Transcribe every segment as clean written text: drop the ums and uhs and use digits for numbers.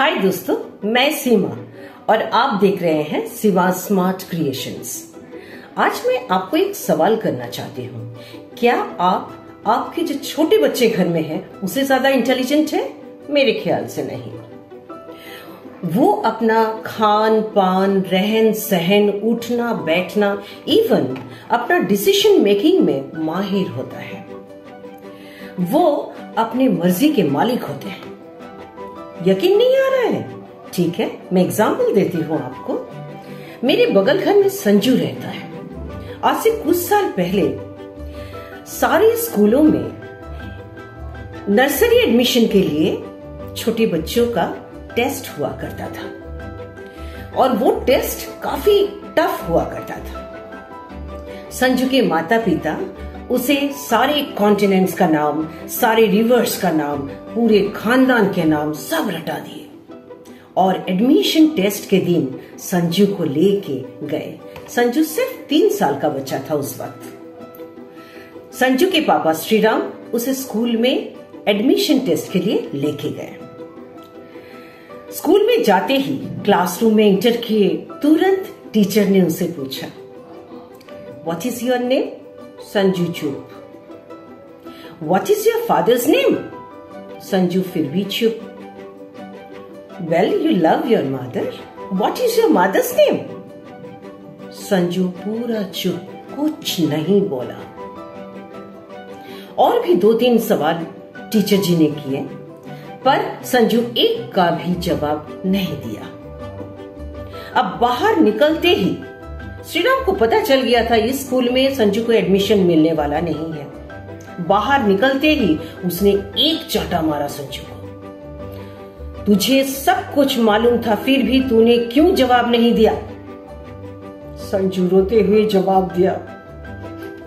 हाय दोस्तों, मैं सीमा और आप देख रहे हैं सीमा स्मार्ट क्रिएशंस। आज मैं आपको एक सवाल करना चाहती हूँ। क्या आप आपके जो छोटे बच्चे घर में हैं उससे ज्यादा इंटेलिजेंट है? मेरे ख्याल से नहीं। वो अपना खान पान, रहन सहन, उठना बैठना, इवन अपना डिसीजन मेकिंग में माहिर होता है। वो अपनी मर्जी के मालिक होते हैं। यकीन नहीं आ रहा है? ठीक है, मैं एग्जाम्पल देती हूँ आपको। मेरे बगल घर में संजू रहता है। आज से कुछ साल पहले सारे स्कूलों में नर्सरी एडमिशन के लिए छोटे बच्चों का टेस्ट हुआ करता था और वो टेस्ट काफी टफ हुआ करता था। संजू के माता पिता उसे सारे कॉन्टिनेंट्स का नाम, सारे रिवर्स का नाम, पूरे खानदान के नाम सब रटा दिए और एडमिशन टेस्ट के दिन संजू को लेके गए। संजू सिर्फ 3 साल का बच्चा था उस वक्त। संजू के पापा श्रीराम उसे स्कूल में एडमिशन टेस्ट के लिए लेके गए। स्कूल में जाते ही क्लासरूम में एंटर किए तुरंत टीचर ने उनसे पूछा, what is your name? Sanju चुप। What is your father's name? Sanju फिर भी चुप। Well, you love your mother. What is your mother's name? Sanju पूरा चुप, कुछ नहीं बोला। और भी 2-3 सवाल टीचर जी ने किए पर संजू एक का भी जवाब नहीं दिया। अब बाहर निकलते ही श्रीराम को पता चल गया था इस स्कूल में संजू को एडमिशन मिलने वाला नहीं है। बाहर निकलते ही उसने एक चांटा मारा संजू को। तुझे सब कुछ मालूम था, फिर भी तूने क्यों जवाब नहीं दिया? संजू रोते हुए जवाब दिया,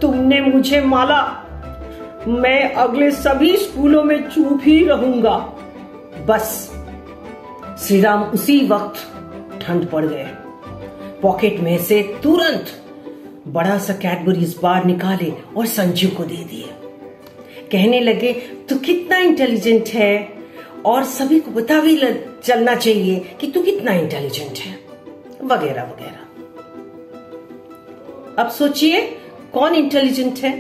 तुमने मुझे मारा, मैं अगले सभी स्कूलों में चुप ही रहूंगा। बस श्रीराम उसी वक्त ठंड पड़ गए। पॉकेट में से तुरंत बड़ा सा कैडबरीज बार निकाले और संजू को दे दिए। कहने लगे, तू कितना इंटेलिजेंट है और सभी को पता भी चलना चाहिए कि तू कितना इंटेलिजेंट है, वगैरह वगैरह। अब सोचिए कौन इंटेलिजेंट है?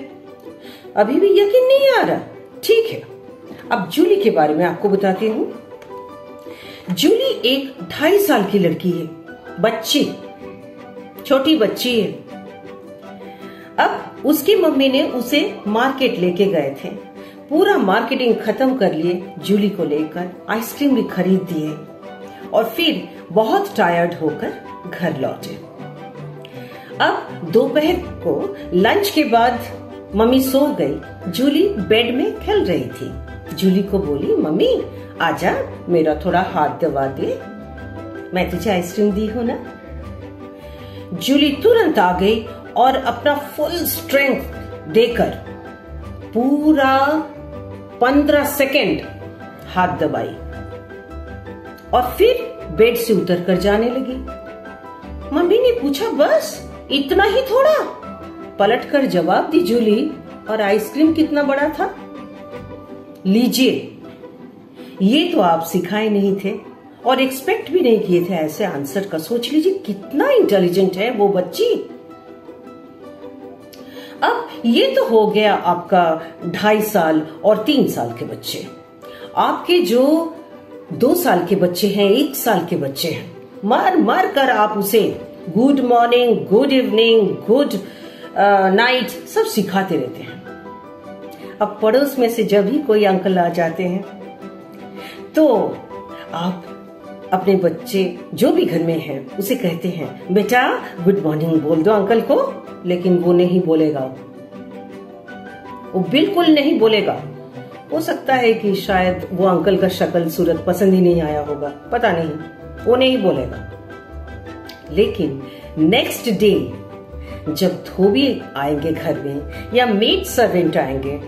अभी भी यकीन नहीं आ रहा? ठीक है, अब जूली के बारे में आपको बताती हूँ। जूली एक 2.5 साल की लड़की है, बच्ची, छोटी बच्ची है। अब उसकी मम्मी ने उसे मार्केट लेके गए थे। पूरा मार्केटिंग खत्म कर लिए, जूली को लेकर आइसक्रीम भी खरीद दिए और फिर बहुत टायर्ड होकर घर लौटे। अब दोपहर को लंच के बाद मम्मी सो गई। जूली बेड में खेल रही थी। जूली को बोली, मम्मी आजा, मेरा थोड़ा हाथ दबा दे, मैं तुझे आइसक्रीम दी हूं ना। जूली तुरंत आ गई और अपना फुल स्ट्रेंथ देकर पूरा 15 सेकेंड हाथ दबाई और फिर बेड से उतरकर जाने लगी। मम्मी ने पूछा, बस इतना ही थोड़ा? पलटकर जवाब दी जूली, और आइसक्रीम कितना बड़ा था? लीजिए, ये तो आप सिखाए नहीं थे और एक्सपेक्ट भी नहीं किए थे ऐसे आंसर का। सोच लीजिए कितना इंटेलिजेंट है वो बच्ची। अब ये तो हो गया आपका 2.5 साल और 3 साल के बच्चे। आपके जो 2 साल के बच्चे हैं, 1 साल के बच्चे हैं, मार मार कर आप उसे good morning, good evening, good night सब सिखाते रहते हैं। अब पड़ोस में से जब भी कोई अंकल आ जाते हैं तो आप अपने बच्चे जो भी घर में हैं उसे कहते हैं, बेटा गुड मॉर्निंग बोल दो अंकल को। लेकिन वो नहीं बोलेगा, वो बिल्कुल नहीं बोलेगा। हो सकता है कि शायद वो अंकल का शक्ल सूरत पसंद ही नहीं आया होगा, पता नहीं, वो नहीं बोलेगा। लेकिन नेक्स्ट डे जब धोबी आएंगे घर में या मेड सर्वेंट आएंगे,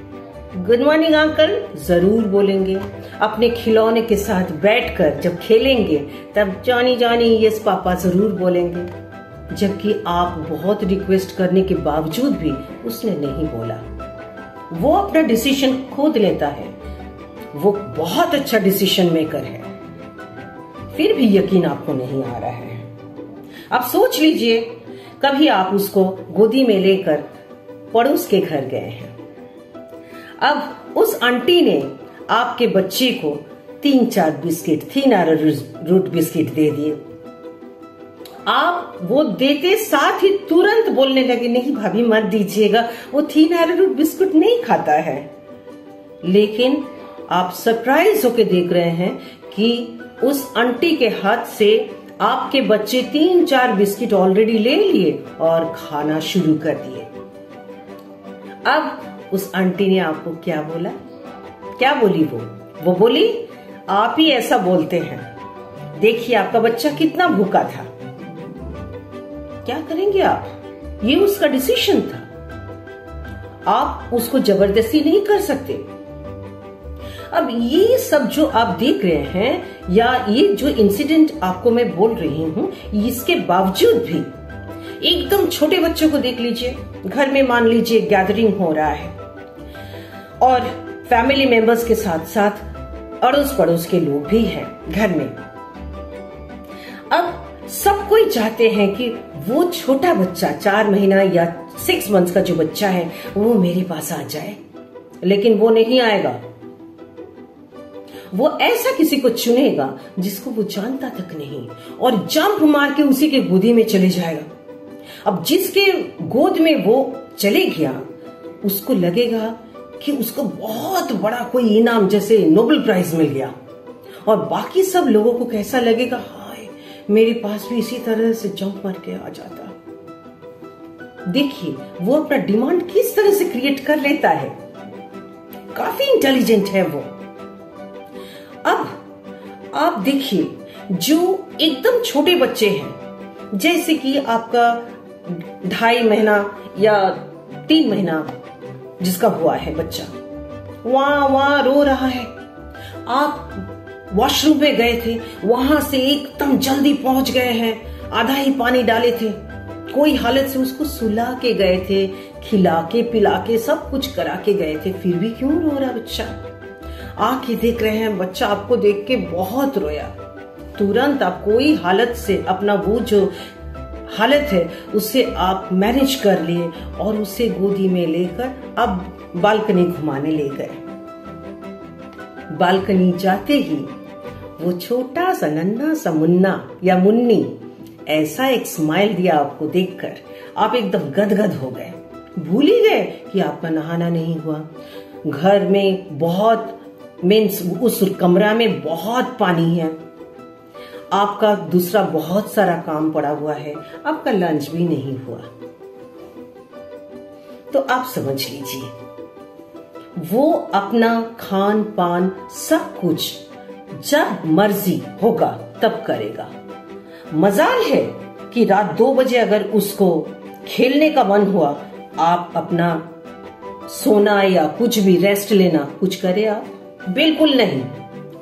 गुड मॉर्निंग अंकल जरूर बोलेंगे। अपने खिलौने के साथ बैठकर जब खेलेंगे तब जॉनी जॉनी यस पापा जरूर बोलेंगे। जबकि आप बहुत रिक्वेस्ट करने के बावजूद भी उसने नहीं बोला। वो अपना डिसीजन खुद लेता है, वो बहुत अच्छा डिसीजन मेकर है। फिर भी यकीन आपको नहीं आ रहा है। अब सोच लीजिए, कभी आप उसको गोदी में लेकर पड़ोस के घर गए हैं। अब उस आंटी ने आपके बच्चे को 3-4 बिस्किट, 3 एरोरूट बिस्किट दे दिए। आप वो देते साथ ही तुरंत बोलने लगे, नहीं भाभी मत दीजिएगा, वो 3 एरोरूट बिस्कुट नहीं खाता है। लेकिन आप सरप्राइज होके देख रहे हैं कि उस आंटी के हाथ से आपके बच्चे 3-4 बिस्किट ऑलरेडी ले लिए और खाना शुरू कर दिए। अब उस आंटी ने आपको क्या बोला? क्या बोली वो बोली, आप ही ऐसा बोलते हैं, देखिए आपका बच्चा कितना भूखा था। क्या करेंगे आप? ये उसका डिसीजन था, आप उसको जबरदस्ती नहीं कर सकते। अब ये सब जो आप देख रहे हैं या ये जो इंसिडेंट आपको मैं बोल रही हूं, इसके बावजूद भी एकदम छोटे बच्चों को देख लीजिए, घर में मान लीजिए गैदरिंग हो रहा है और फैमिली मेंबर्स के साथ साथ अड़ोस पड़ोस के लोग भी हैं घर में। अब सब कोई चाहते हैं कि वो छोटा बच्चा 4 महीना या 6 मंथ्स का जो बच्चा है वो मेरे पास आ जाए, लेकिन वो नहीं आएगा। वो ऐसा किसी को चुनेगा जिसको वो जानता तक नहीं और जंप मार के उसी के गोदी में चले जाएगा। अब जिसके गोद में वो चले गया उसको लगेगा कि उसको बहुत बड़ा कोई इनाम, जैसे नोबेल प्राइज मिल गया, और बाकी सब लोगों को कैसा लगेगा, हाय मेरे पास भी इसी तरह से जंप मार के आ जाता। देखिए वो अपना डिमांड किस तरह से क्रिएट कर लेता है, काफी इंटेलिजेंट है वो। अब आप देखिए जो एकदम छोटे बच्चे हैं, जैसे कि आपका 2.5 महीना या 3 महीना जिसका हुआ है बच्चा, वहां रो रहा है, आप वॉशरूम में गए थे, वहां से एकदम जल्दी पहुंच गए हैं, आधा ही पानी डाले थे, कोई हालत से उसको सुला के गए थे, खिला के पिला के सब कुछ करा के गए थे, फिर भी क्यों रो रहा बच्चा? आके देख रहे हैं बच्चा आपको देख के बहुत रोया। तुरंत आप कोई हालत से अपना वो जो हालत है उससे आप मैनेज कर लिए और उसे गोदी में लेकर अब बालकनी घुमाने ले गए। बालकनी जाते ही वो छोटा सा नन्हा सा मुन्ना या मुन्नी ऐसा एक स्माइल दिया आपको देखकर, आप एकदम गदगद हो गए, भूल ही गए कि आपका नहाना नहीं हुआ। घर में बहुत मीन्स उस कमरा में बहुत पानी है, आपका दूसरा बहुत सारा काम पड़ा हुआ है, आपका लंच भी नहीं हुआ। तो आप समझ लीजिए वो अपना खान पान सब कुछ जब मर्जी होगा तब करेगा। मजाल है कि रात 2 बजे अगर उसको खेलने का मन हुआ, आप अपना सोना या कुछ भी रेस्ट लेना कुछ करे आप? बिल्कुल नहीं,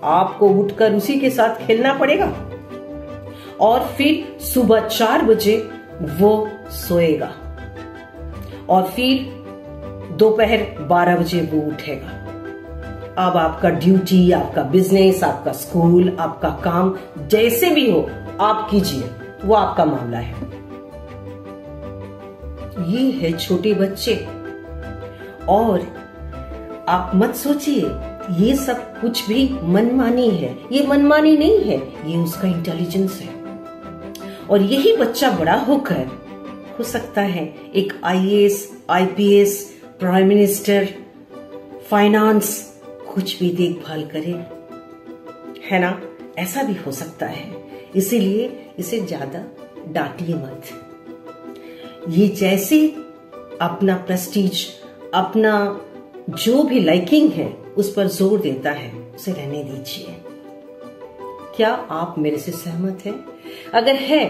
आपको उठकर उसी के साथ खेलना पड़ेगा और फिर सुबह 4 बजे वो सोएगा और फिर दोपहर 12 बजे वो उठेगा। अब आपका ड्यूटी, आपका बिजनेस, आपका स्कूल, आपका काम जैसे भी हो आप कीजिए, वो आपका मामला है। ये है छोटे बच्चे। और आप मत सोचिए ये सब कुछ भी मनमानी है, ये मनमानी नहीं है, ये उसका इंटेलिजेंस है। और यही बच्चा बड़ा होकर हो सकता है एक IAS, IPS, prime minister, finance, कुछ भी देखभाल करे, है ना? ऐसा भी हो सकता है। इसीलिए इसे ज्यादा डांटिए मत। ये जैसे अपना प्रेस्टीज, अपना जो भी लाइकिंग है उस पर जोर देता है, उसे रहने दीजिए। क्या आप मेरे से सहमत हैं? अगर है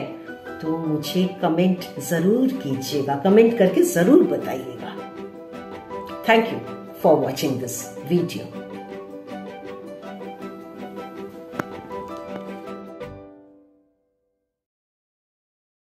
तो मुझे कमेंट जरूर कीजिएगा, कमेंट करके जरूर बताइएगा। Thank you for watching this video.